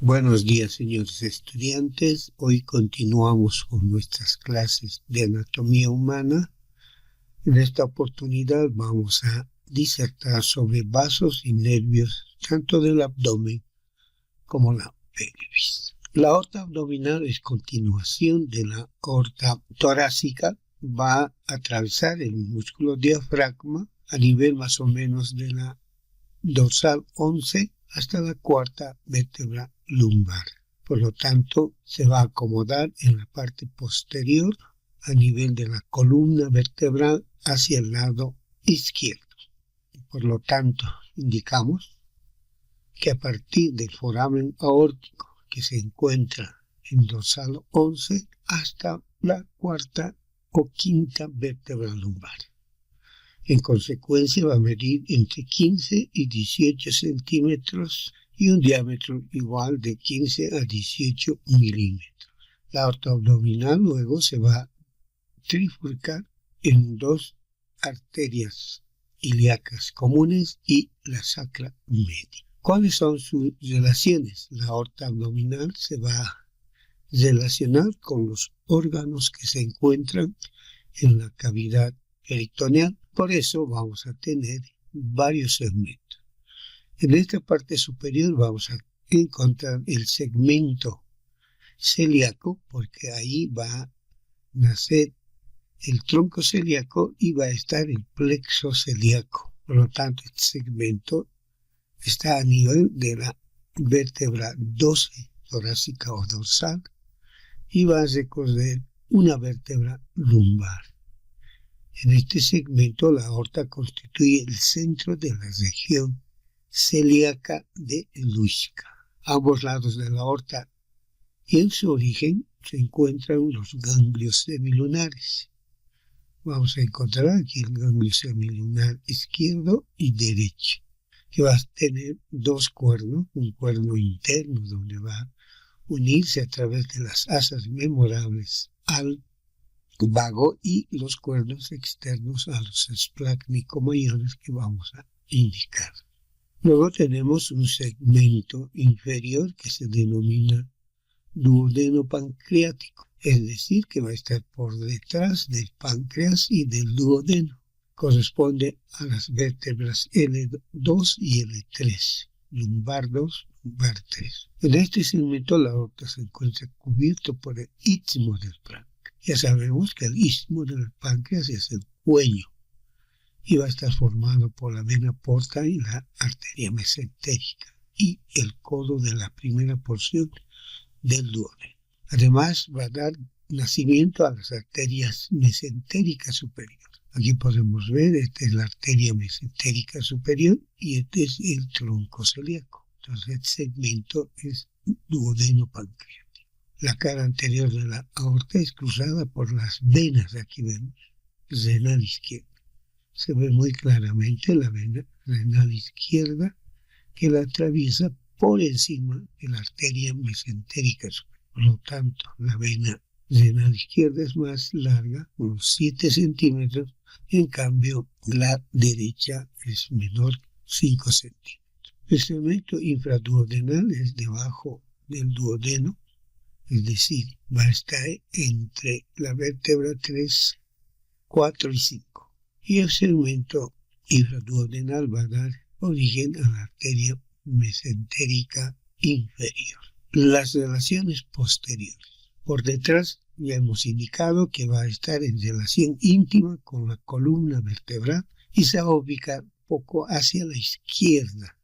Buenos días, señores estudiantes. Hoy continuamos con nuestras clases de anatomía humana. En esta oportunidad vamos a disertar sobre vasos y nervios, tanto del abdomen como la pelvis. La aorta abdominal es continuación de la aorta torácica. Va a atravesar el músculo diafragma a nivel más o menos de la dorsal 11 hasta la cuarta vértebra lumbar. Por lo tanto, se va a acomodar en la parte posterior a nivel de la columna vertebral hacia el lado izquierdo. Por lo tanto, indicamos que a partir del foramen aórtico que se encuentra en dorsal 11 hasta la cuarta o quinta vértebra lumbar. En consecuencia va a medir entre 15 y 18 centímetros y un diámetro igual de 15 a 18 milímetros. La aorta abdominal luego se va a trifurcar en dos arterias ilíacas comunes y la sacra media. ¿Cuáles son sus relaciones? La aorta abdominal se va a relacionar con los órganos que se encuentran en la cavidad peritoneal. Por eso vamos a tener varios segmentos. En esta parte superior vamos a encontrar el segmento celíaco, porque ahí va a nacer el tronco celíaco y va a estar el plexo celíaco. Por lo tanto, este segmento está a nivel de la vértebra 12 torácica o dorsal y va a recorrer una vértebra lumbar. En este segmento, la aorta constituye el centro de la región celíaca de Luschka. A ambos lados de la aorta y en su origen se encuentran los ganglios semilunares. Vamos a encontrar aquí el ganglio semilunar izquierdo y derecho, que va a tener dos cuernos, un cuerno interno donde va a unirse a través de las asas memorables al vago y los cuernos externos a los esplagnicomayores que vamos a indicar. Luego tenemos un segmento inferior que se denomina duodeno pancreático, es decir, que va a estar por detrás del páncreas y del duodeno. Corresponde a las vértebras L2 y L3, lumbar 2, lumbar 3. En este segmento la aorta se encuentra cubierto por el istmo del páncreas. Ya sabemos que el istmo del páncreas es el cuello y va a estar formado por la vena porta y la arteria mesentérica y el codo de la primera porción del duodeno. Además va a dar nacimiento a las arterias mesentéricas superiores. Aquí podemos ver, esta es la arteria mesentérica superior y este es el tronco celíaco. Entonces el segmento es duodeno pancreático. La cara anterior de la aorta es cruzada por las venas, aquí vemos, renal izquierda. Se ve muy claramente la vena renal izquierda que la atraviesa por encima de la arteria mesentérica superior. Por lo tanto, la vena renal izquierda es más larga, unos 7 centímetros, en cambio la derecha es menor, 5 centímetros. El segmento infraduodenal es debajo del duodeno, es decir, va a estar entre la vértebra 3, 4 y 5. Y el segmento infraduodenal va a dar origen a la arteria mesentérica inferior. Las relaciones posteriores. Por detrás ya hemos indicado que va a estar en relación íntima con la columna vertebral y se va a ubicar un poco hacia la izquierda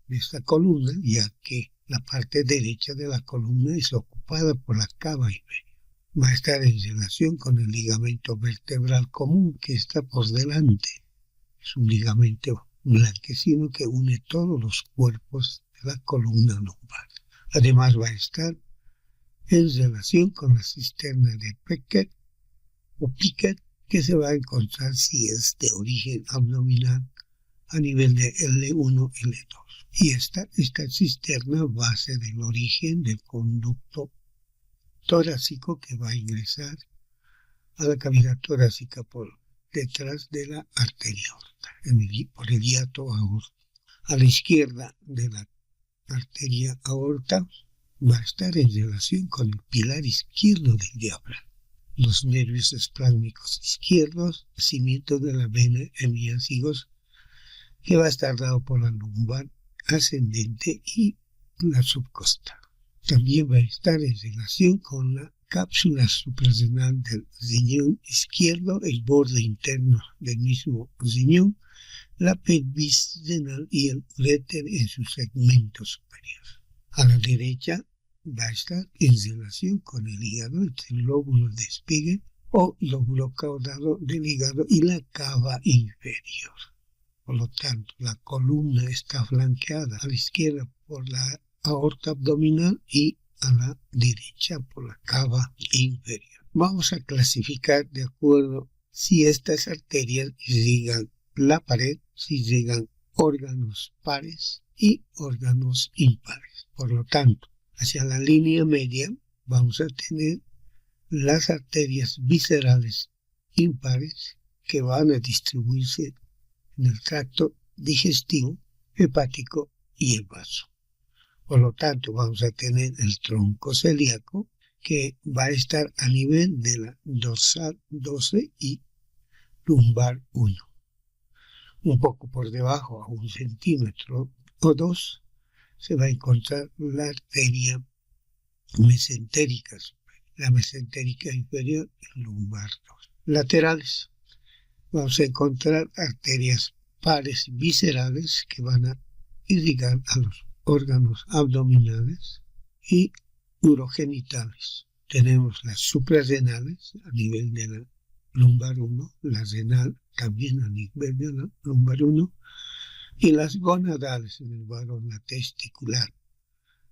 de esta columna, ya que la parte derecha de la columna es ocupada por la cava inferior. Va a estar en relación con el ligamento vertebral común que está por delante. Es un ligamento blanquecino que une todos los cuerpos de la columna lumbar. Además va a estar en relación con la cisterna de Beckett o Pickett, que se va a encontrar si es de origen abdominal a nivel de L1 y L2. Y esta cisterna va a ser el origen del conducto torácico que va a ingresar a la cavidad torácica por detrás de la arteria aorta, por el hiato aorta. A la izquierda de la arteria aorta va a estar en relación con el pilar izquierdo del diafragma. Los nervios espláncnicos izquierdos, nacimiento de la vena hemiácigos, que va a estar dado por la lumbar ascendente y la subcostal. También va a estar en relación con la cápsula suprarrenal del riñón izquierdo, el borde interno del mismo riñón, la pelvis renal y el uréter en su segmento superior. A la derecha va a estar en relación con el hígado, entre el lóbulo de Spiegel o lóbulo caudado del hígado y la cava inferior. Por lo tanto, la columna está flanqueada a la izquierda por la aorta abdominal y a la derecha por la cava inferior. Vamos a clasificar de acuerdo si estas arterias irrigan la pared, si irrigan órganos pares y órganos impares. Por lo tanto, hacia la línea media vamos a tener las arterias viscerales impares que van a distribuirse en el tracto digestivo, hepático y el vaso. Por lo tanto, vamos a tener el tronco celíaco que va a estar a nivel de la dorsal 12 y lumbar 1. Un poco por debajo, a 1 centímetro o 2, se va a encontrar la arteria mesentérica, la mesentérica inferior y lumbar 2. Laterales, vamos a encontrar arterias pares viscerales que van a irrigar a los órganos abdominales y urogenitales. Tenemos las suprarrenales a nivel de la lumbar 1, la renal también a nivel de la lumbar 1, y las gonadales en el varón, la testicular,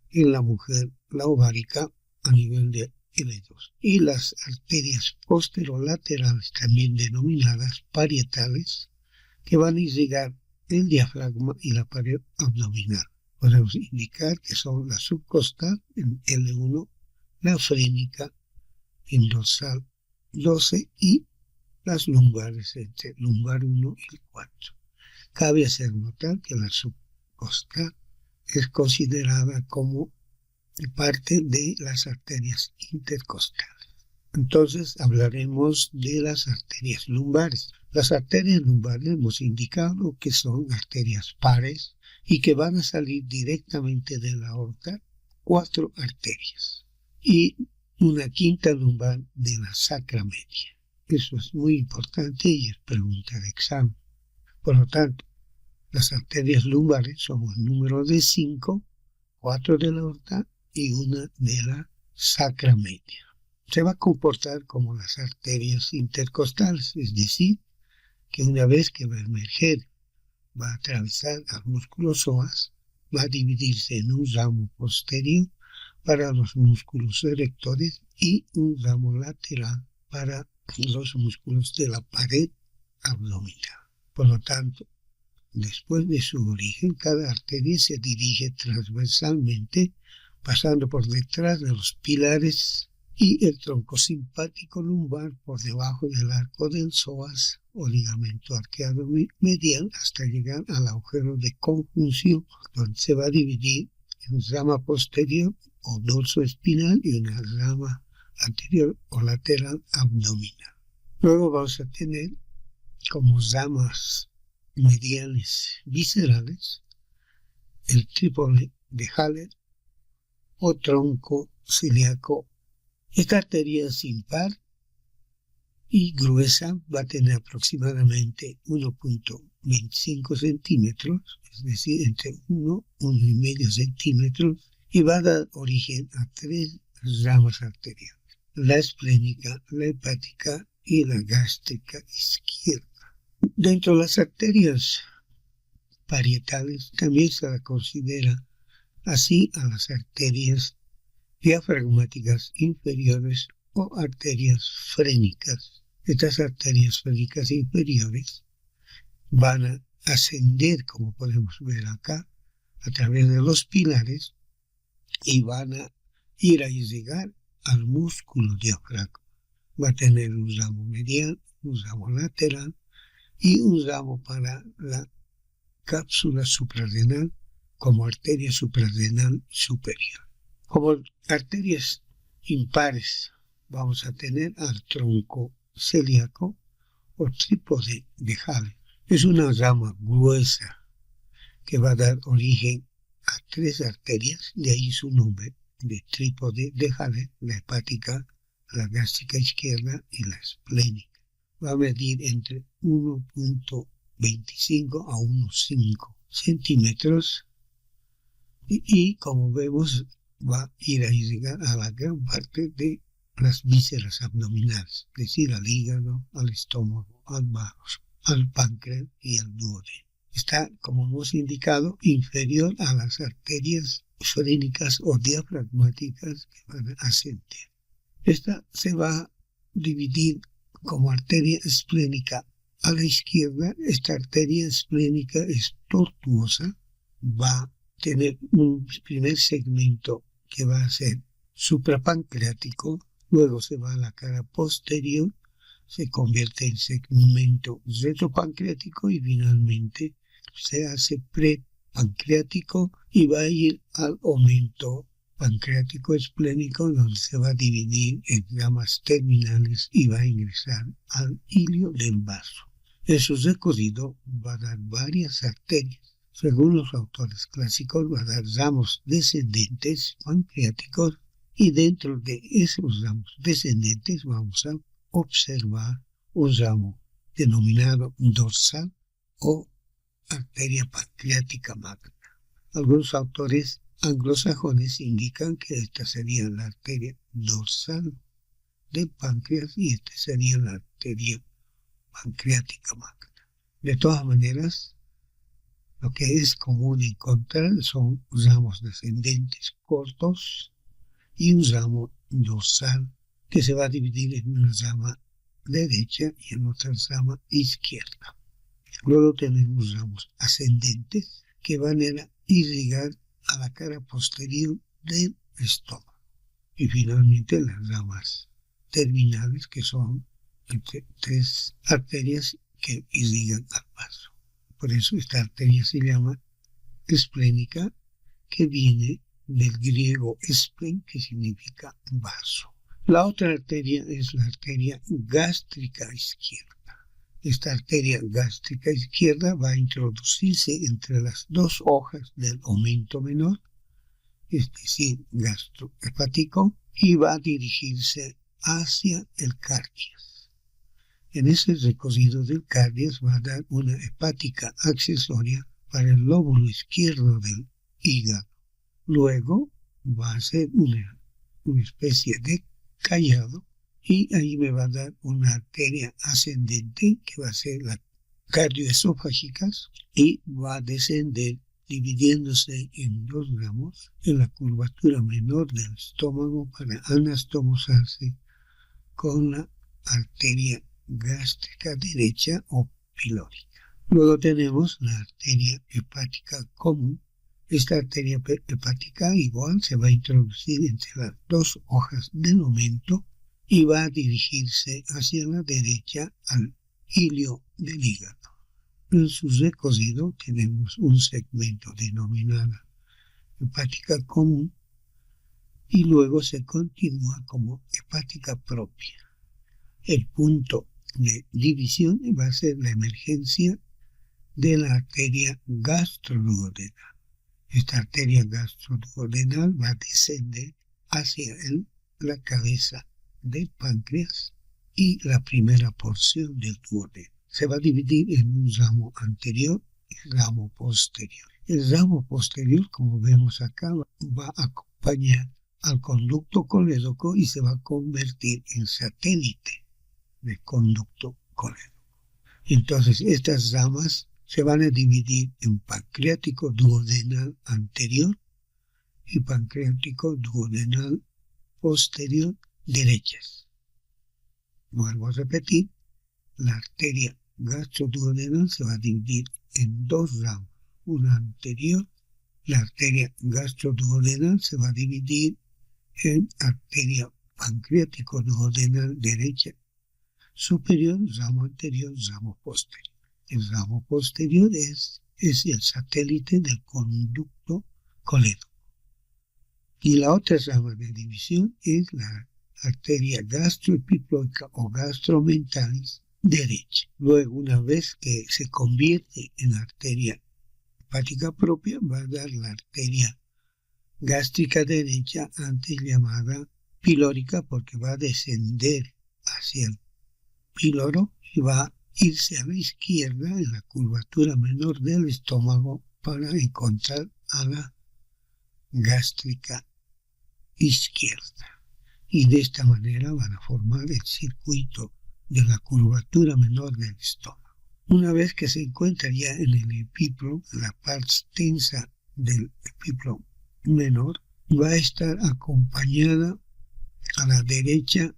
y en la mujer, la ovárica a nivel de L2. Y las arterias posterolaterales, también denominadas parietales, que van a irrigar el diafragma y la pared abdominal. Podemos indicar que son la subcostal en L1, la frénica en dorsal 12 y las lumbares entre lumbar 1 y el 4. Cabe hacer notar que la subcostal es considerada como parte de las arterias intercostales. Entonces hablaremos de las arterias lumbares. Las arterias lumbares hemos indicado que son arterias pares y que van a salir directamente de la aorta 4 arterias y una quinta lumbar de la sacra media. Eso es muy importante y es pregunta de examen. Por lo tanto, las arterias lumbares son el número de 5, 4 de la aorta y una de la sacra media. Se va a comportar como las arterias intercostales, es decir, que una vez que va a emerger, va a atravesar al músculo psoas, va a dividirse en un ramo posterior para los músculos erectores y un ramo lateral para los músculos de la pared abdominal. Por lo tanto, después de su origen, cada arteria se dirige transversalmente, pasando por detrás de los pilares y el tronco simpático lumbar por debajo del arco del psoas o ligamento arqueado medial hasta llegar al agujero de conjunción, donde se va a dividir en rama posterior o dorso espinal y una rama anterior o lateral abdominal. Luego vamos a tener como ramas mediales viscerales el trípode de Haller o tronco celíaco. Esta arteria es impar y gruesa, va a tener aproximadamente 1.25 centímetros, es decir, entre 1,5 centímetros, y va a dar origen a 3 ramas arteriales: la esplénica, la hepática y la gástrica izquierda. Dentro de las arterias parietales también se la considera así a las arterias diafragmáticas inferiores o arterias frénicas. Estas arterias frénicas inferiores van a ascender, como podemos ver acá, a través de los pilares y van a ir a llegar al músculo diafragma. va a tener un ramo medial, un ramo lateral y un ramo para la cápsula suprarrenal como arteria suprarrenal superior. Como arterias impares vamos a tener al tronco celíaco o trípode de Halley. Es una rama gruesa que va a dar origen a 3 arterias, de ahí su nombre de trípode de Halley, la hepática, la gástrica izquierda y la esplénica. Va a medir entre 1.25 a 1.5 centímetros y como vemos va a ir a llegar a la gran parte de las vísceras abdominales, es decir, al hígado, al estómago, al vaso, al páncreas y al duodeno. Está, como hemos indicado, inferior a las arterias frénicas o diafragmáticas que van a ascender. Esta se va a dividir como arteria esplénica a la izquierda. Esta arteria esplénica es tortuosa, va a tener un primer segmento que va a ser suprapancreático, luego se va a la cara posterior, se convierte en segmento retropancreático y finalmente se hace prepancreático y va a ir al aumento pancreático esplénico, donde se va a dividir en ramas terminales y va a ingresar al hilio del vaso. En su recorrido va a dar varias arterias. Según los autores clásicos, va a dar ramos descendentes pancreáticos y dentro de esos ramos descendentes vamos a observar un ramo denominado dorsal o arteria pancreática magna. Algunos autores anglosajones indican que esta sería la arteria dorsal del páncreas y esta sería la arteria pancreática magna. De todas maneras, lo que es común encontrar son ramos descendentes cortos y un ramo dorsal que se va a dividir en una rama derecha y en otra rama izquierda. Luego tenemos ramos ascendentes que van a irrigar a la cara posterior del estómago. Y finalmente las ramas terminales, que son entre 3 arterias que irrigan al vaso. Por eso esta arteria se llama esplénica, que viene del griego esplen, que significa vaso. La otra arteria es la arteria gástrica izquierda. Esta arteria gástrica izquierda va a introducirse entre las 2 hojas del aumento menor, es decir, gastrohepático, y va a dirigirse hacia el cardias. En ese recorrido del cardias va a dar una hepática accesoria para el lóbulo izquierdo del hígado. Luego va a ser una especie de callado y ahí me va a dar una arteria ascendente que va a ser la cardioesofágica y va a descender dividiéndose en 2 ramos en la curvatura menor del estómago para anastomosarse con la arteria gástrica derecha o pilórica. Luego tenemos la arteria hepática común. Esta arteria hepática igual se va a introducir entre las 2 hojas del aumento y va a dirigirse hacia la derecha al hilio del hígado. En su recorrido tenemos un segmento denominado hepática común y luego se continúa como hepática propia. El punto de división va a ser la emergencia de la arteria gastroduodenal. Esta arteria gastroduodenal va a descender hacia la cabeza del páncreas y la primera porción del duodeno. Se va a dividir en un ramo anterior y ramo posterior. El ramo posterior, como vemos acá, va a acompañar al conducto colédoco y se va a convertir en satélite del conducto colédoco. Entonces, estas ramas se van a dividir en pancreático duodenal anterior y pancreático duodenal posterior derechas. Vuelvo a repetir, la arteria gastroduodenal se va a dividir en 2 ramas, una anterior. La arteria gastroduodenal se va a dividir en arteria pancreático duodenal derecha superior, ramo anterior, ramo posterior. El ramo posterior es el satélite del conducto colédoco. Y la otra rama de división es la arteria gastroepiploica o gastromentalis derecha. Luego, una vez que se convierte en arteria hepática propia, va a dar la arteria gástrica derecha, antes llamada pilórica, porque va a descender hacia el píloro y va a irse a la izquierda en la curvatura menor del estómago para encontrar a la gástrica izquierda. Y de esta manera van a formar el circuito de la curvatura menor del estómago. Una vez que se encuentra ya en el epiplo, la parte extensa del epiplo menor, va a estar acompañada a la derecha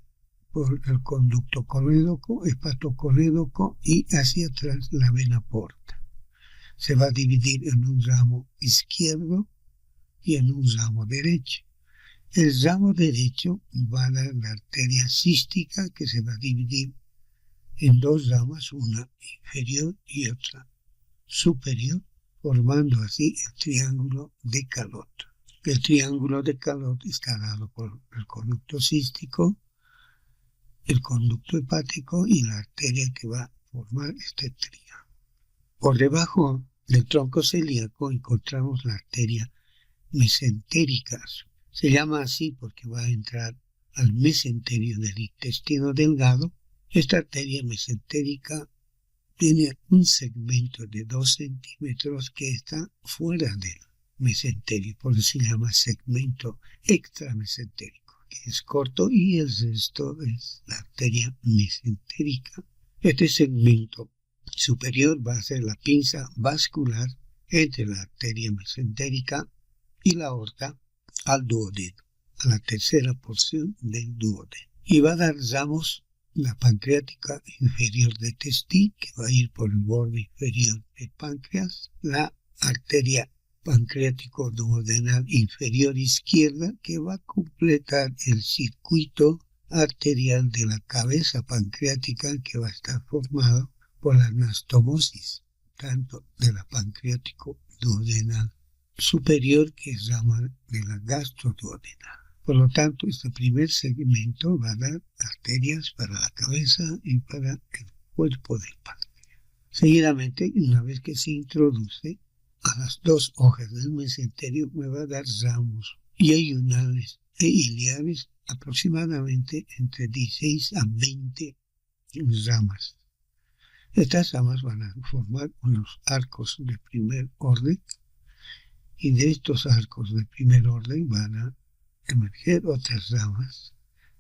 por el conducto colédoco, hepatocolédoco y hacia atrás la vena porta. Se va a dividir en un ramo izquierdo y en un ramo derecho. El ramo derecho va a dar la arteria cística, que se va a dividir en dos ramas, una inferior y otra superior, formando así el triángulo de Calot. El triángulo de Calot está dado por el conducto cístico, el conducto hepático y la arteria que va a formar este triángulo. Por debajo del tronco celíaco encontramos la arteria mesentérica. Se llama así porque va a entrar al mesenterio del intestino delgado. Esta arteria mesentérica tiene un segmento de 2 centímetros que está fuera del mesenterio, por eso se llama segmento extramesentérico, que es corto, y el resto es la arteria mesentérica. Este segmento superior va a ser la pinza vascular entre la arteria mesentérica y la aorta al duodeno, a la tercera porción del duodeno. Y va a dar ramos la pancreática inferior de Testín, que va a ir por el borde inferior del páncreas, la arteria pancreático duodenal inferior izquierda, que va a completar el circuito arterial de la cabeza pancreática, que va a estar formado por la anastomosis, tanto de la pancreático duodenal superior, que es rama de la gastroduodenal. Por lo tanto, este primer segmento va a dar arterias para la cabeza y para el cuerpo del páncreas. Seguidamente, una vez que se introduce a las dos hojas del mesenterio, me va a dar ramos yeyunales e iliares, aproximadamente entre 16 a 20 ramas. Estas ramas van a formar unos arcos de primer orden, y de estos arcos de primer orden van a emerger otras ramas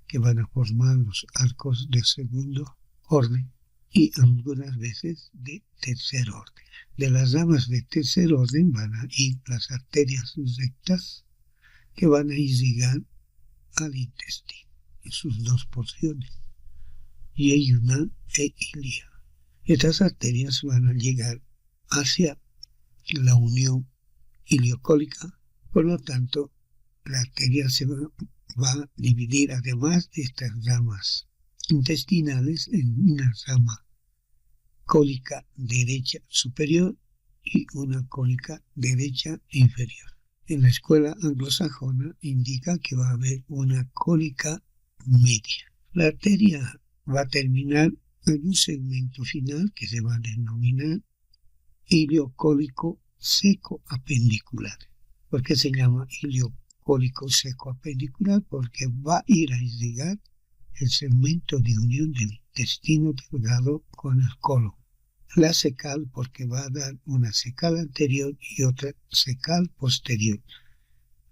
que van a formar los arcos de segundo orden y algunas veces de tercer orden. De las ramas de tercer orden van a ir las arterias rectas, que van a irrigar al intestino en sus dos porciones, yeyunal e iliar. Estas arterias van a llegar hacia la unión iliocólica, por lo tanto la arteria se va a dividir, además de estas ramas intestinales, en una rama cólica derecha superior y una cólica derecha inferior. En la escuela anglosajona indica que va a haber una cólica media. La arteria va a terminar en un segmento final que se va a denominar iliocólico seco apendicular. ¿Por qué se llama iliocólico seco apendicular? Porque va a ir a irrigar el segmento de unión del intestino delgado con el colon. La secal, porque va a dar una secal anterior y otra secal posterior.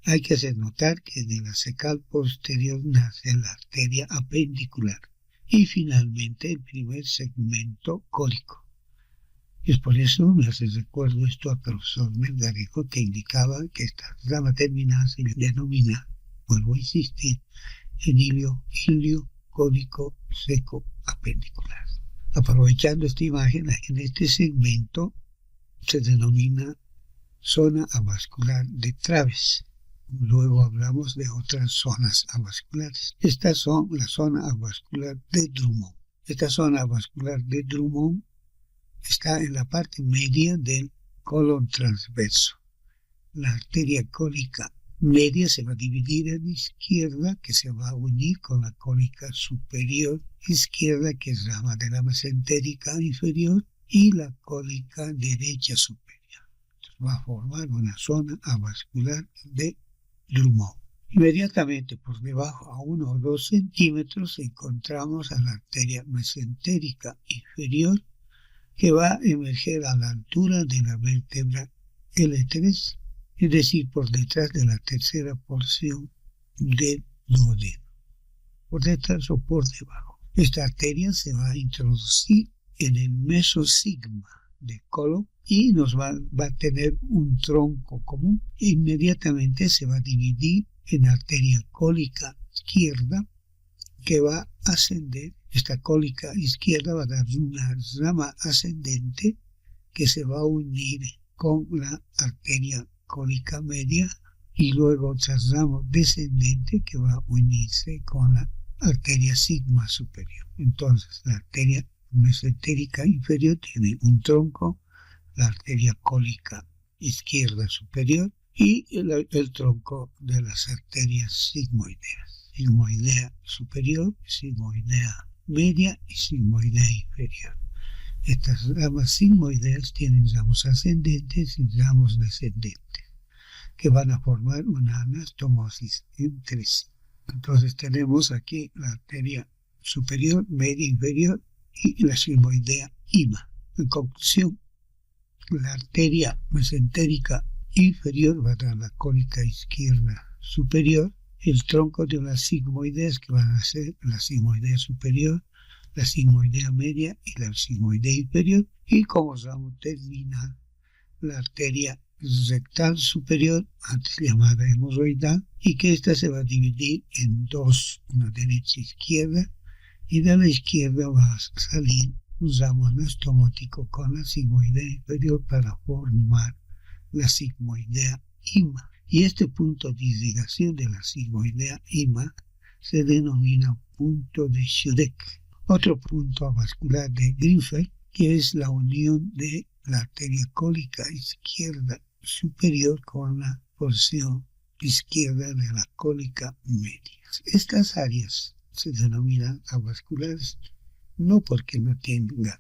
Hay que hacer notar que de la secal posterior nace la arteria apendicular y finalmente el primer segmento cólico. Es por eso me hace recuerdo esto al profesor Melgarejo, que indicaba que esta rama terminal se denomina, vuelvo a insistir, en iliocólico seco apendicular. Aprovechando esta imagen, en este segmento se denomina zona avascular de Traves. luego hablamos de otras zonas avasculares. Estas son la zona avascular de Drummond. Esta zona avascular de Drummond está en la parte media del colon transverso. La arteria cólica media se va a dividir en izquierda, que se va a unir con la cólica superior izquierda, que es rama de la mesentérica inferior, y la cólica derecha superior. Entonces va a formar una zona avascular de Drummond. Inmediatamente por debajo, a 1 o 2 centímetros, encontramos a la arteria mesentérica inferior, que va a emerger a la altura de la vértebra L3, es decir, por detrás de la tercera porción del duodeno, por detrás o por debajo. Esta arteria se va a introducir en el mesosigma del colon y va a tener un tronco común. E inmediatamente se va a dividir en arteria cólica izquierda, que va a ascender. Esta cólica izquierda va a dar una rama ascendente que se va a unir con la arteria cólica media, y luego otra rama descendente que va a unirse con la arteria sigma superior. Entonces la arteria mesentérica inferior tiene un tronco, la arteria cólica izquierda superior y el tronco de las arterias sigmoideas. Sigmoidea superior, sigmoidea media y sigmoidea inferior. Estas ramas sigmoideas tienen ramos ascendentes y ramos descendentes, que van a formar una anastomosis entre sí. Entonces tenemos aquí la arteria superior, media, inferior y la sigmoidea IMA. En conclusión, la arteria mesentérica inferior va a dar la cólica izquierda superior, el tronco de las sigmoideas, que van a ser la sigmoidea superior, la sigmoidea media y la sigmoidea inferior, y como ramo terminal la arteria rectal superior, antes llamada hemorroidal, y que esta se va a dividir en dos, una derecha e izquierda, y de la izquierda va a salir un ramo anastomótico con la sigmoidea inferior para formar la sigmoidea IMA. Y este punto de irrigación de la sigmoidea IMA se denomina punto de Schreck. Otro punto avascular de Grinfeld, que es la unión de la arteria cólica izquierda superior con la porción izquierda de la cólica media. Estas áreas se denominan avasculares no porque no tengan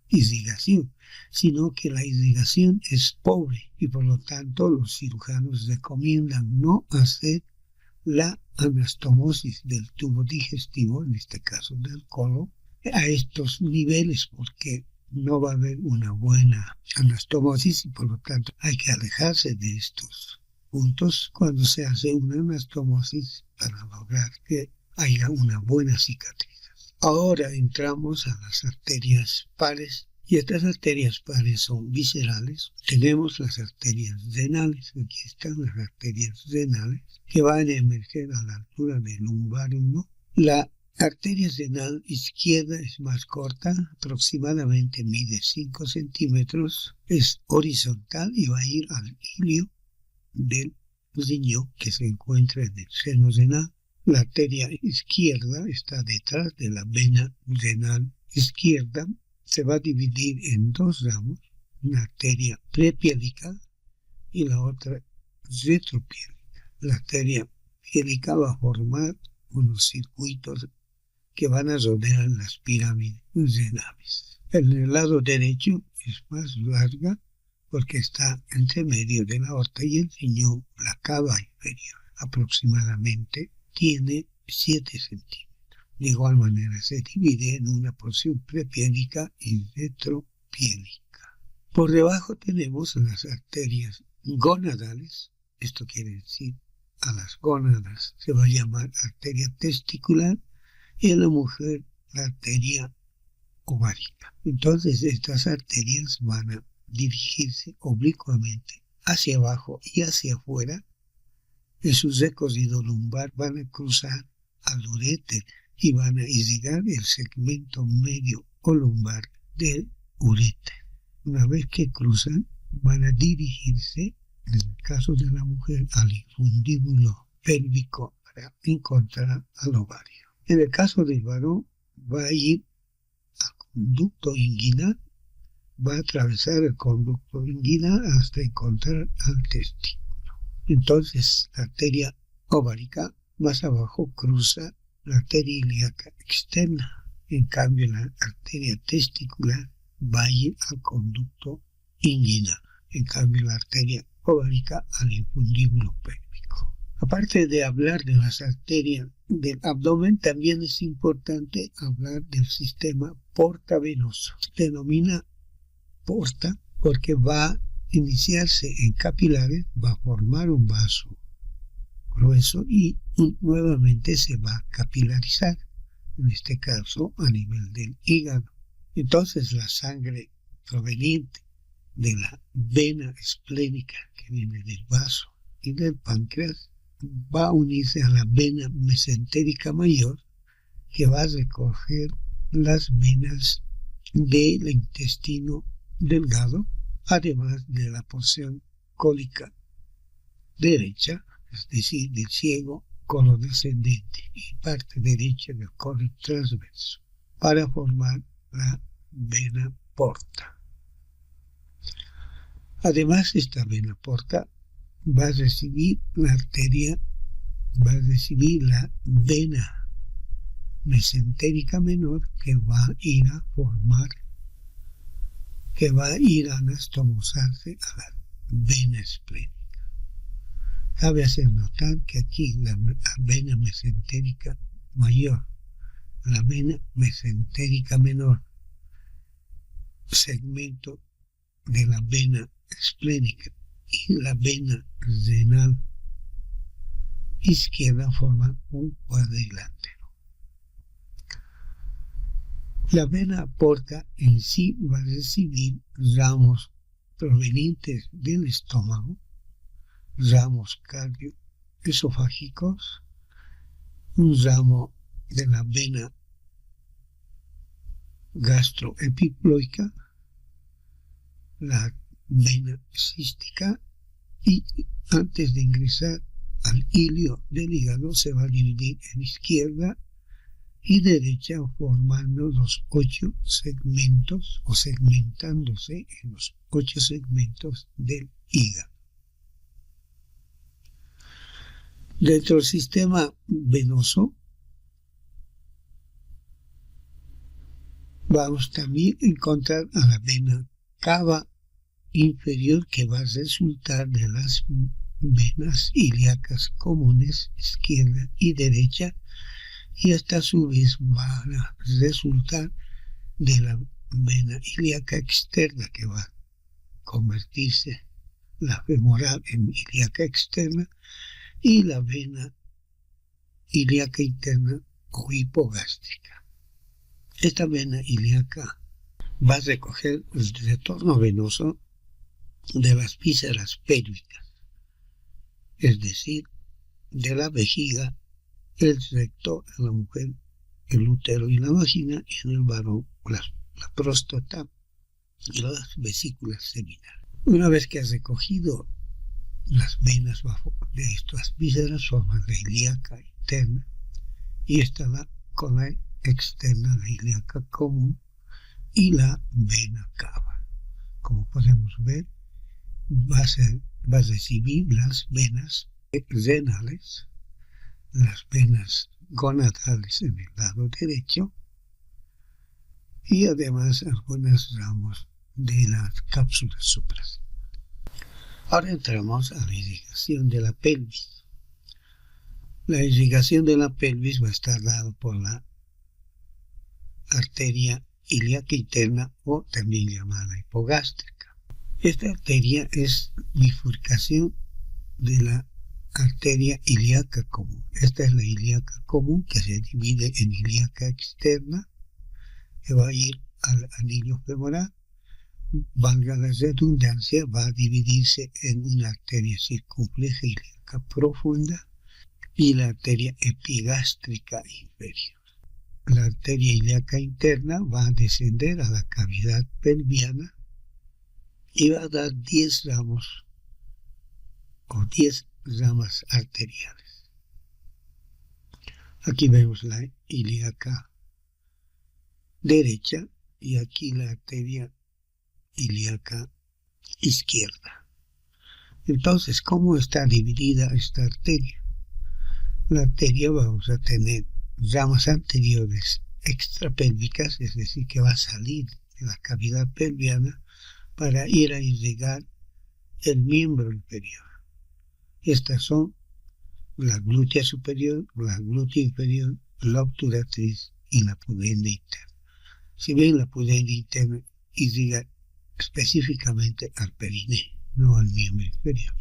irrigación, sino que la irrigación es pobre y por lo tanto los cirujanos recomiendan no hacer la anastomosis del tubo digestivo, en este caso del colon, a estos niveles, porque no va a haber una buena anastomosis y por lo tanto hay que alejarse de estos puntos cuando se hace una anastomosis para lograr que haya una buena cicatriz. Ahora entramos a las arterias pares, y estas arterias pares son viscerales. Tenemos las arterias renales, aquí están las arterias renales, que van a emerger a la altura del lumbar 1. La arteria renal izquierda es más corta, aproximadamente mide 5 centímetros, es horizontal y va a ir al ilio del riñón que se encuentra en el seno renal. La arteria izquierda está detrás de la vena renal izquierda. Se va a dividir en dos ramos, una arteria prepiélica y la otra retropiélica. La arteria piélica va a formar unos circuitos que van a rodear las pirámides renales. En el lado derecho es más larga porque está entre medio de la aorta y el riñón, la cava inferior, aproximadamente tiene 7 centímetros. De igual manera se divide en una porción prepiélica y retropiélica. Por debajo tenemos las arterias gonadales, esto quiere decir a las gónadas se va a llamar arteria testicular y a la mujer la arteria ovárica. Entonces estas arterias van a dirigirse oblicuamente hacia abajo y hacia afuera. En su recorrido lumbar van a cruzar al uréter y van a irrigar el segmento medio o lumbar del uréter. Una vez que cruzan, van a dirigirse en el caso de la mujer, al infundíbulo pélvico para encontrar al ovario. En el caso del varón, va a ir al conducto inguinal, va a atravesar el conducto inguinal hasta encontrar al testículo. Entonces, la arteria ovárica más abajo cruza la arteria ilíaca externa. En cambio, la arteria testicular va a ir al conducto inguinal. En cambio, la arteria ovárica al infundíbulo pélvico. Aparte de hablar de las arterias del abdomen, también es importante hablar del sistema portavenoso. Se denomina porta porque va a iniciarse en capilares, va a formar un vaso grueso y nuevamente se va a capilarizar, en este caso a nivel del hígado. Entonces la sangre proveniente de la vena esplénica que viene del vaso y del páncreas va a unirse a la vena mesentérica mayor, que va a recoger las venas del intestino delgado, además de la porción cólica derecha, es decir, del ciego colon descendente y parte derecha del colon transverso, para formar la vena porta. Además, esta vena porta va a recibir la arteria, va a recibir la vena mesentérica menor, que va a ir a formar, que va a ir a anastomosarse a la vena esplénica. Cabe hacer notar que aquí la vena mesentérica mayor, la vena mesentérica menor, segmento de la vena esplénica y la vena renal izquierda forman un cuadrilátero. La vena porta en sí va a recibir ramos provenientes del estómago, ramos cardioesofágicos, un ramo de la vena gastroepiploica, la vena cística, y antes de ingresar al hilio del hígado se va a dividir en izquierda y derecha, formando los 8 segmentos o segmentándose en los 8 segmentos del hígado. Dentro del sistema venoso vamos también a encontrar a la vena cava inferior, que va a resultar de las venas ilíacas comunes izquierda y derecha, y esta a su vez va a resultar de la vena ilíaca externa, que va a convertirse la femoral en ilíaca externa, y la vena ilíaca interna o hipogástrica. Esta vena ilíaca va a recoger el retorno venoso de las vísceras pélvicas, es decir, de la vejiga, el recto en la mujer, el útero y la vagina, y en el varón la próstata y las vesículas seminales. Una vez que has recogido las venas de estas vísceras, forman la ilíaca interna, y está con la externa, la ilíaca común, y la vena cava. Como podemos ver, va a recibir las venas renales, las venas gonadales en el lado derecho, y además algunos ramos de las cápsulas suprasíntacas. Ahora entramos a la irrigación de la pelvis. La irrigación de la pelvis va a estar dada por la arteria ilíaca interna, o también llamada hipogástrica. Esta arteria es bifurcación de la arteria ilíaca común. Esta es la ilíaca común, que se divide en ilíaca externa, que va a ir al anillo femoral. Valga la redundancia, va a dividirse en una arteria circunfleja ilíaca profunda y la arteria epigástrica inferior. La arteria ilíaca interna va a descender a la cavidad pelviana y va a dar 10 ramos o 10 ramas arteriales. Aquí vemos la ilíaca derecha y aquí la arteria ilíaca izquierda. Entonces, ¿cómo está dividida esta arteria? La arteria vamos a tener ramas anteriores extrapélvicas, es decir, que va a salir de la cavidad pelviana para ir a irrigar el miembro inferior. Estas son la glútea superior, la glútea inferior, la obturatriz y la pudenda interna. Si bien la pudenda interna irriga específicamente al perineo, no al miembro inferior.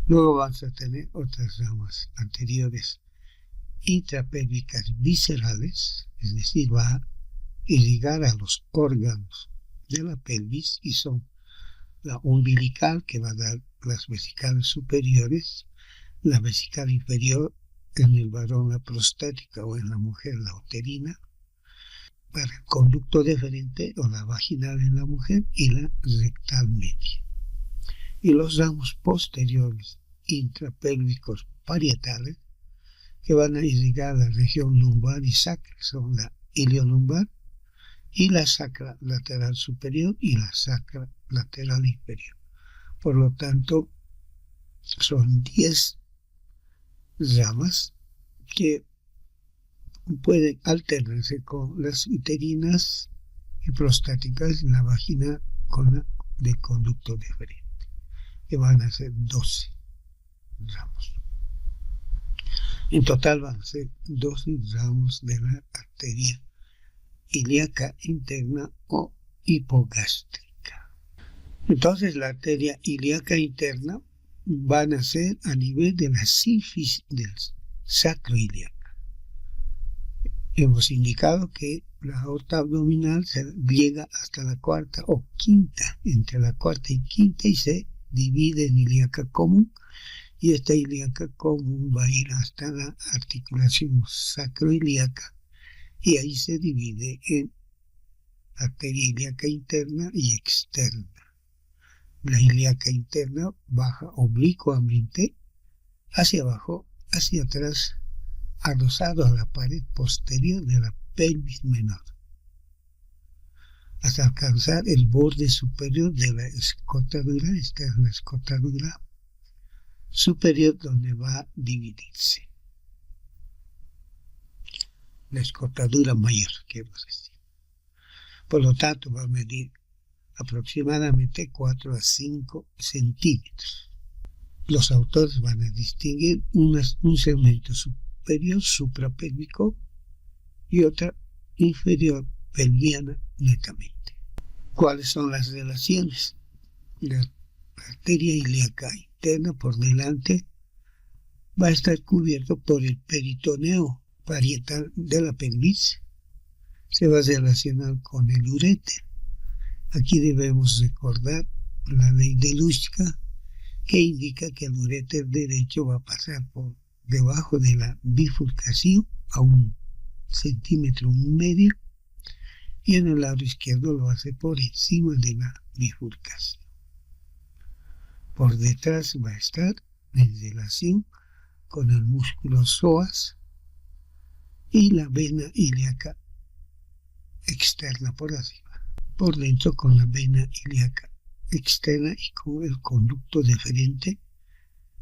Luego vamos a tener otras ramas anteriores intrapélvicas viscerales, es decir, va a irrigar a los órganos de la pelvis y son la umbilical, que va a dar las vesicales superiores, la vesical inferior, en el varón la prostática o en la mujer la uterina, para el conducto deferente o la vaginal en la mujer y la rectal media. Y los ramos posteriores intrapélvicos parietales que van a irrigar la región lumbar y sacra son la iliolumbar y la sacra lateral superior y la sacra lateral inferior. Por lo tanto, son 10 ramas que pueden alternarse con las uterinas y prostáticas en la vagina con la de conducto deferente, que van a ser 12 ramos. En total van a ser 12 ramos de la arteria ilíaca interna o hipogástrica. Entonces la arteria ilíaca interna van a ser a nivel de la sínfisis del sacroiliaca. Hemos indicado que la aorta abdominal se llega hasta la cuarta o quinta, entre la cuarta y quinta, y se divide en ilíaca común, y esta ilíaca común va a ir hasta la articulación sacroilíaca y ahí se divide en arteria ilíaca interna y externa. La ilíaca interna baja oblicuamente hacia abajo, hacia atrás, adosado a la pared posterior de la pelvis menor, hasta alcanzar el borde superior de la escotadura. Esta es la escotadura superior donde va a dividirse. La escotadura mayor, quiero decir. Por lo tanto, va a medir aproximadamente 4 a 5 centímetros. Los autores van a distinguir un segmento superior suprapélvico y otra inferior pelviana netamente. ¿Cuáles son las relaciones? La arteria ilíaca interna por delante va a estar cubierto por el peritoneo parietal de la pelvis. Se va a relacionar con el uréter. Aquí debemos recordar la ley de Luschka, que indica que el uréter derecho va a pasar por debajo de la bifurcación a 1,5 centímetros y en el lado izquierdo lo hace por encima de la bifurcación. Por detrás va a estar en relación con el músculo psoas y la vena ilíaca externa por arriba. Por dentro con la vena ilíaca externa y con el conducto deferente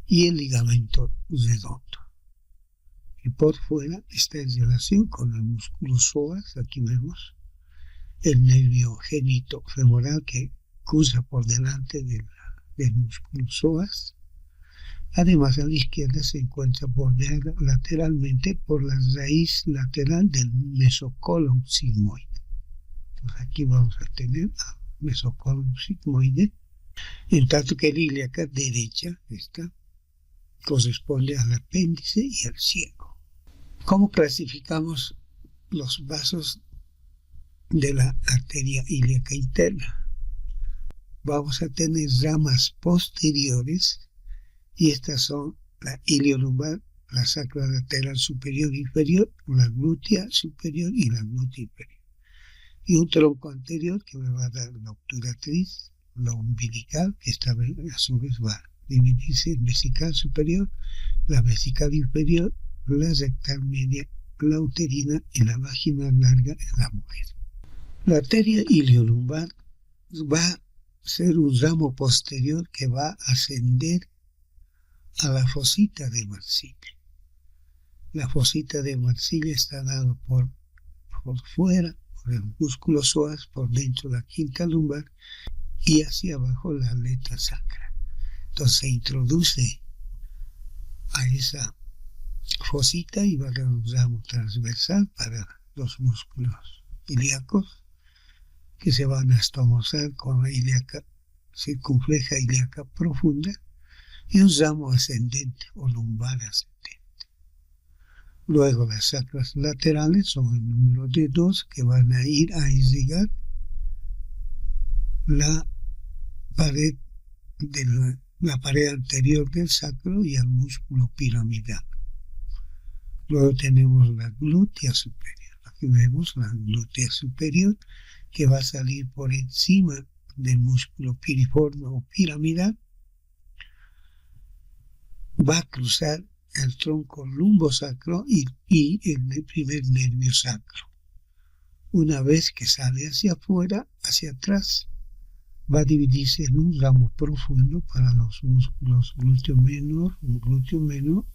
y el ligamento redondo. Y por fuera está en relación con el músculo psoas. Aquí vemos el nervio génito femoral que cruza por delante del músculo psoas. Además, a la izquierda se encuentra bordeada lateralmente por la raíz lateral del mesocolon sigmoide. Entonces aquí vamos a tener al mesocolon sigmoide, en tanto que la ilíaca derecha esta corresponde al apéndice y al ciego. ¿Cómo clasificamos los vasos de la arteria ilíaca interna? Vamos a tener ramas posteriores, y estas son la iliolumbar, la sacra lateral superior e inferior, la glútea superior y la glútea inferior. Y un tronco anterior que me va a dar la obturatriz, la umbilical, que esta vez a su vez va a dividirse en vesical superior, la vesical inferior, la rectal media, la uterina y la vaginal larga en la mujer. La arteria iliolumbar va a ser un ramo posterior que va a ascender a la fosita de Marsella. La fosita de Marsella está dada por fuera, por el músculo psoas, por dentro la quinta lumbar y hacia abajo la aleta sacra. Entonces se introduce a esa fosita y va a dar un ramo transversal para los músculos ilíacos que se van a estomosar con la ilíaca circunfleja ilíaca profunda y un ramo ascendente o lumbar ascendente. Luego las sacras laterales son el número de 2 que van a ir a irrigar la pared anterior del sacro y al músculo piramidal. Luego tenemos la glútea superior. Aquí vemos la glútea superior que va a salir por encima del músculo piriforme o piramidal. Va a cruzar el tronco lumbosacro y el primer nervio sacro. Una vez que sale hacia afuera, hacia atrás, va a dividirse en un ramo profundo para los músculos glúteo menor, glúteo menor,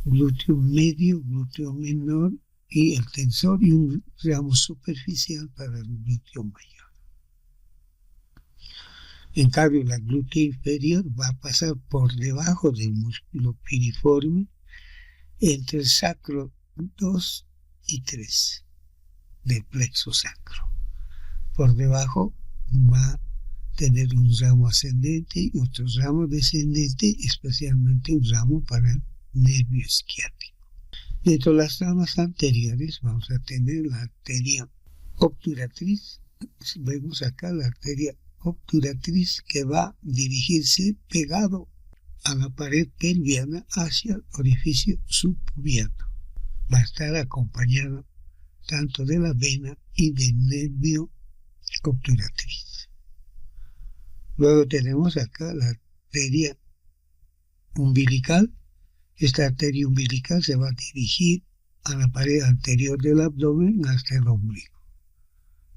glúteo medio, glúteo menor y el tensor, y un ramo superficial para el glúteo mayor. En cambio, la glútea inferior va a pasar por debajo del músculo piriforme entre el sacro 2 y 3 del plexo sacro. Por debajo va a tener un ramo ascendente y otro ramo descendente, especialmente un ramo para el nervio isquiático. Dentro de las ramas anteriores vamos a tener la arteria obturatriz. Vemos acá la arteria obturatriz que va a dirigirse pegado a la pared pelviana hacia el orificio subpubiano. Va a estar acompañado tanto de la vena y del nervio obturatriz. Luego tenemos acá la arteria umbilical. Esta arteria umbilical se va a dirigir a la pared anterior del abdomen hasta el ombligo.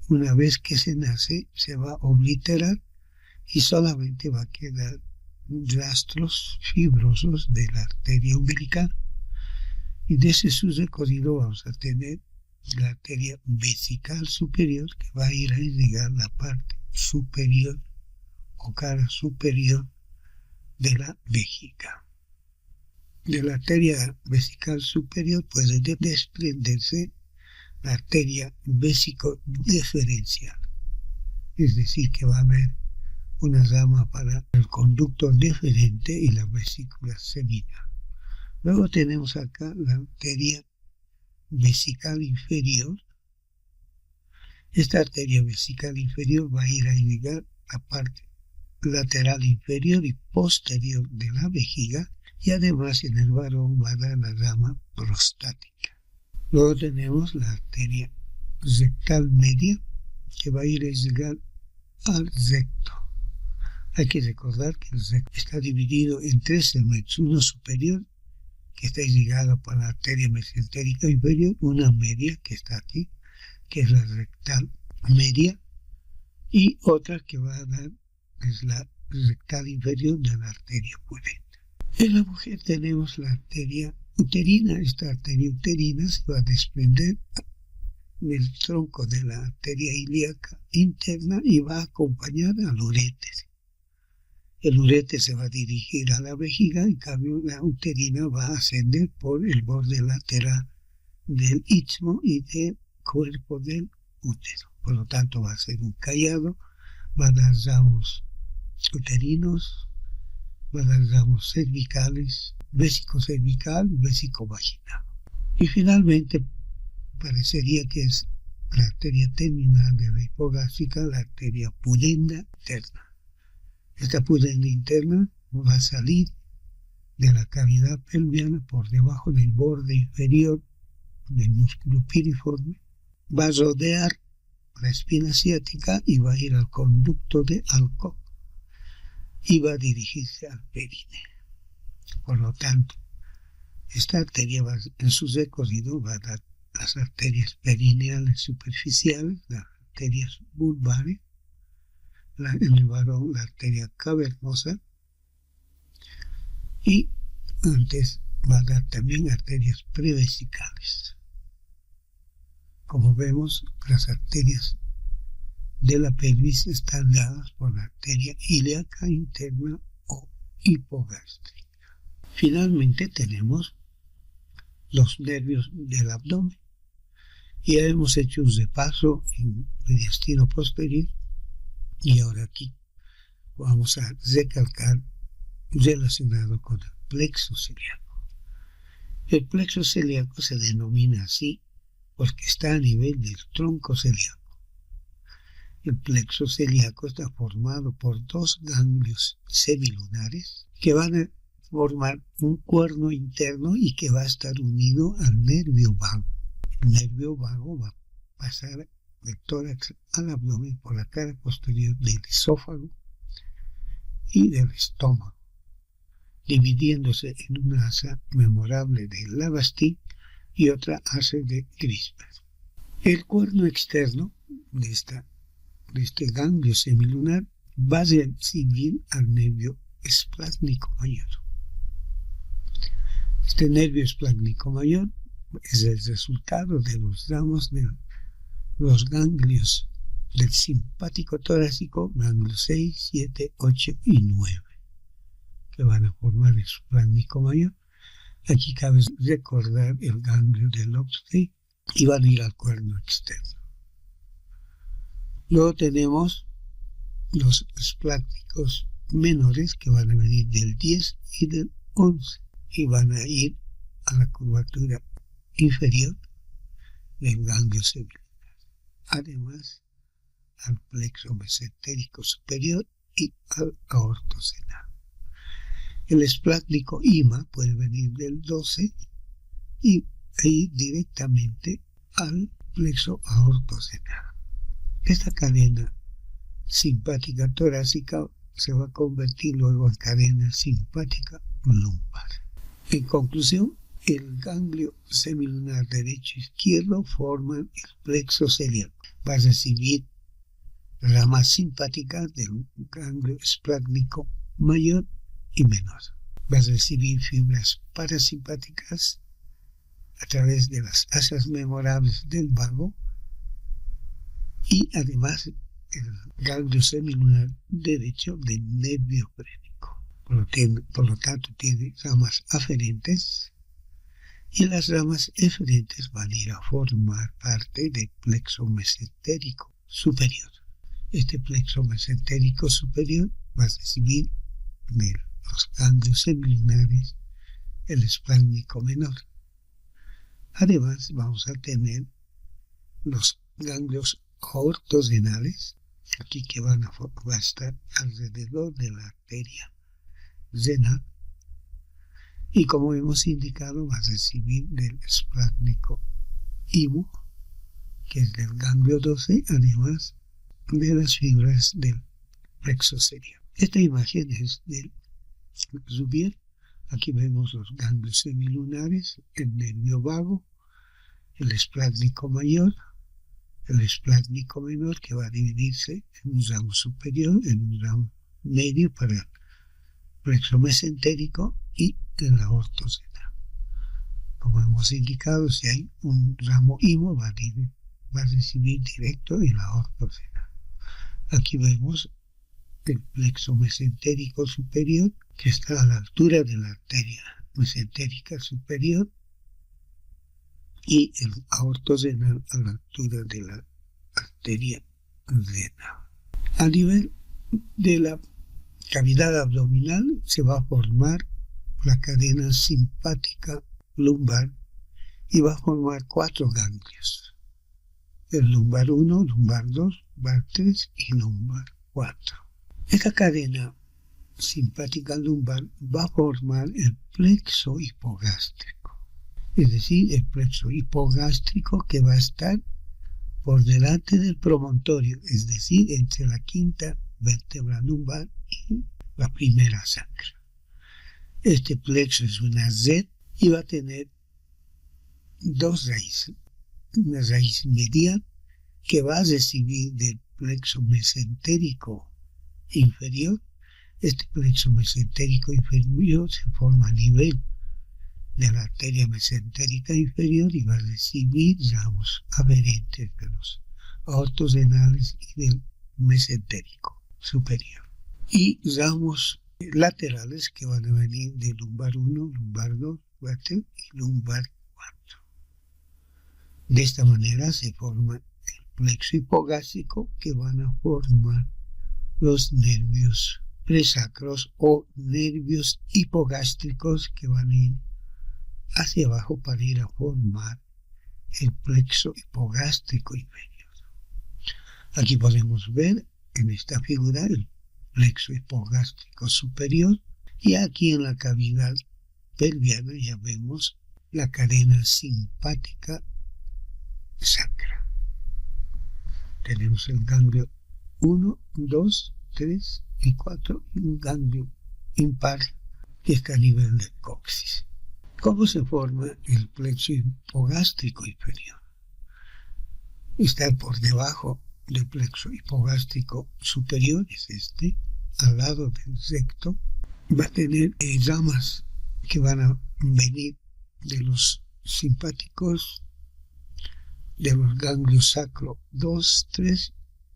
Una vez que se nace, se va a obliterar y solamente va a quedar rastros fibrosos de la arteria umbilical. Y desde su recorrido vamos a tener la arteria vesical superior que va a ir a irrigar la parte superior o cara superior de la vejiga. De la arteria vesical superior puede desprenderse la arteria vesico-deferencial, es decir, que va a haber una rama para el conducto deferente y la vesícula semina. Luego tenemos acá la arteria vesical inferior. Esta arteria vesical inferior va a ir a irrigar la parte lateral inferior y posterior de la vejiga y además en el varón va a dar la rama prostática. Luego tenemos la arteria rectal media que va a ir a irrigar al recto. Hay que recordar que el recto está dividido en 3 segmentos, uno superior que está irrigado por la arteria mesentérica inferior, una media que está aquí, que es la rectal media, y otra que va a dar es la rectal inferior de la arteria pudenda. En la mujer tenemos la arteria uterina. Esta arteria uterina se va a desprender del tronco de la arteria ilíaca interna y va a acompañar al uréter. El uréter se va a dirigir a la vejiga, en cambio la uterina va a ascender por el borde lateral del istmo y del cuerpo del útero. Por lo tanto va a ser un callado, va a dar ramos uterinos, va a dar ramos cervicales, vésico-cervical, vésico-vaginal. Y finalmente parecería que es la arteria terminal de la hipogástrica, la arteria pudenda interna. Esta pudenda interna va a salir de la cavidad pelviana por debajo del borde inferior del músculo piriforme, va a rodear la espina ciática y va a ir al conducto de Alcock. y va a dirigirse al períneo. Por lo tanto, esta arteria en su recorrido va a dar las arterias perineales superficiales, las arterias vulvares, en el varón la arteria cavernosa, y antes va a dar también arterias prevesicales. Como vemos, las arterias de la pelvis están dadas por la arteria ilíaca interna o hipogástrica. Finalmente tenemos los nervios del abdomen. Ya hemos hecho un repaso en mediastino posterior y ahora aquí vamos a recalcar relacionado con el plexo celíaco. El plexo celíaco se denomina así porque está a nivel del tronco celíaco. El plexo celíaco está formado por dos ganglios semilunares que van a formar un cuerno interno y que va a estar unido al nervio vago. El nervio vago va a pasar del tórax al abdomen por la cara posterior del esófago y del estómago, dividiéndose en una asa memorable de Lavastin y otra asa de Grisberg. El cuerno externo de este ganglio semilunar va a recibir al nervio esplácnico mayor. Este nervio esplácnico mayor es el resultado de los ramos de los ganglios del simpático torácico, ganglios 6, 7, 8 y 9, que van a formar el esplácnico mayor. Aquí cabe recordar el ganglio del Oxley y van a ir al cuerno externo. Luego tenemos los esplácnicos menores que van a venir del 10 y del 11 y van a ir a la curvatura inferior del ganglio semilunar, además al plexo mesentérico superior y al aorto senar. El esplácnico IMA puede venir del 12 y ir directamente al plexo aorto senar. Esta cadena simpática torácica se va a convertir luego en cadena simpática lumbar. En conclusión, el ganglio semilunar derecho e izquierdo forman el plexo celíaco. Va a recibir ramas simpáticas del ganglio esplácnico mayor y menor. Va a recibir fibras parasimpáticas a través de las asas memorables del vago y además el ganglio semilunar derecho del nervio frénico. Por lo tanto, tiene ramas aferentes y las ramas eferentes van a ir a formar parte del plexo mesentérico superior. Este plexo mesentérico superior va a recibir de los ganglios semilunares el esplácnico menor. Además, vamos a tener los ganglios aortosenales, aquí que va a estar alrededor de la arteria renal, y como hemos indicado va a recibir del esplácnico IMO, que es del ganglio 12, además de las fibras del plexo celíaco. Esta imagen es del Zubier. Aquí vemos los ganglios semilunares, el nervio vago, el esplácnico mayor, el esplácnico menor, que va a dividirse en un ramo superior, en un ramo medio para el plexo mesentérico y el aorto senar. Como hemos indicado, si hay un ramo IMO va a recibir directo el aorto senar. Aquí vemos el plexo mesentérico superior, que está a la altura de la arteria mesentérica superior, y el aorto senar a la altura de la arteria renal. A nivel de la cavidad abdominal se va a formar la cadena simpática lumbar y va a formar 4 ganglios: el lumbar 1, lumbar 2, lumbar 3 y lumbar 4. Esta cadena simpática lumbar va a formar el plexo hipogástrico, es decir, el plexo hipogástrico que va a estar por delante del promontorio, es decir, entre la quinta vértebra lumbar y la primera sacra. Este plexo es una Z y va a tener dos raíces. Una raíz medial que va a recibir del plexo mesentérico inferior. Este plexo mesentérico inferior se forma a nivel de la arteria mesentérica inferior y va a recibir ramos aferentes de los aortos renales y del mesentérico superior. Y ramos laterales que van a venir de lumbar 1, lumbar 2, y lumbar 4. De esta manera se forma el plexo hipogástrico que van a formar los nervios presacros o nervios hipogástricos que van a ir hacia abajo para ir a formar el plexo hipogástrico inferior. Aquí podemos ver en esta figura el plexo hipogástrico superior y aquí en la cavidad pelviana ya vemos la cadena simpática sacra. Tenemos el ganglio 1, 2, 3 y 4 y un ganglio impar que está a nivel del coxis. ¿Cómo se forma el plexo hipogástrico inferior? Está por debajo del plexo hipogástrico superior, es este, al lado del recto. Va a tener ramas que van a venir de los simpáticos, de los ganglios sacro 2, 3,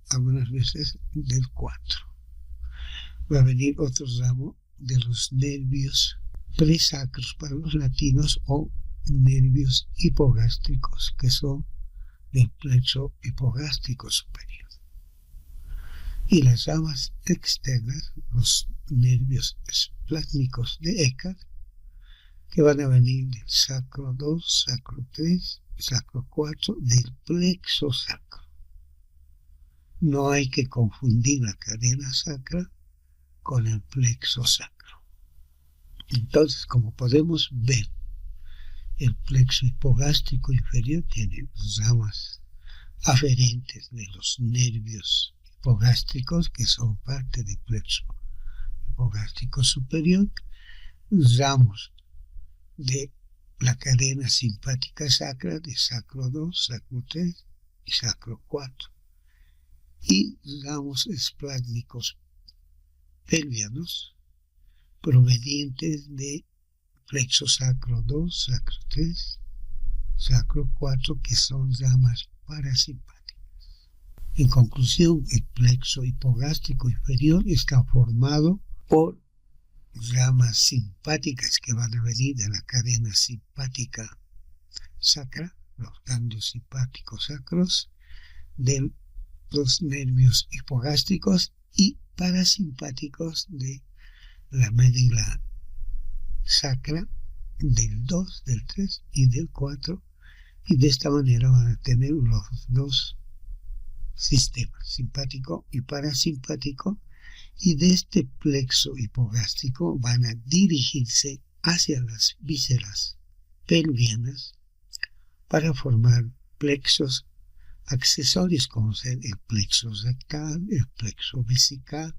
algunas veces del 4. Va a venir otro ramo de los nervios presacros para los latinos o nervios hipogástricos que son del plexo hipogástrico superior. Y las ramas externas, los nervios esplásmicos de Eckhart, que van a venir del sacro 2, sacro 3, sacro 4, del plexo sacro. No hay que confundir la cadena sacra con el plexo sacro. Entonces, como podemos ver, el plexo hipogástrico inferior tiene ramas aferentes de los nervios hipogástricos que son parte del plexo hipogástrico superior, ramos de la cadena simpática sacra de sacro 2, sacro 3 y sacro 4 y ramos esplácnicos pelvianos provenientes de plexo sacro 2, sacro 3, sacro 4 que son ramas parasimpáticas. En conclusión, el plexo hipogástrico inferior está formado por ramas simpáticas que van a venir de la cadena simpática sacra, los ganglios simpáticos sacros, de los nervios hipogástricos y parasimpáticos de la médula sacra del 2, del 3 y del 4, y de esta manera van a tener los dos sistemas, simpático y parasimpático, y de este plexo hipogástrico van a dirigirse hacia las vísceras pelvianas para formar plexos accesorios como ser el plexo rectal, el plexo vesical,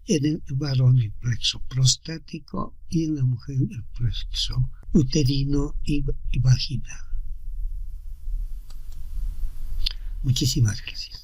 en el varón el plexo prostático y en la mujer el plexo uterino y vaginal. Muchísimas gracias.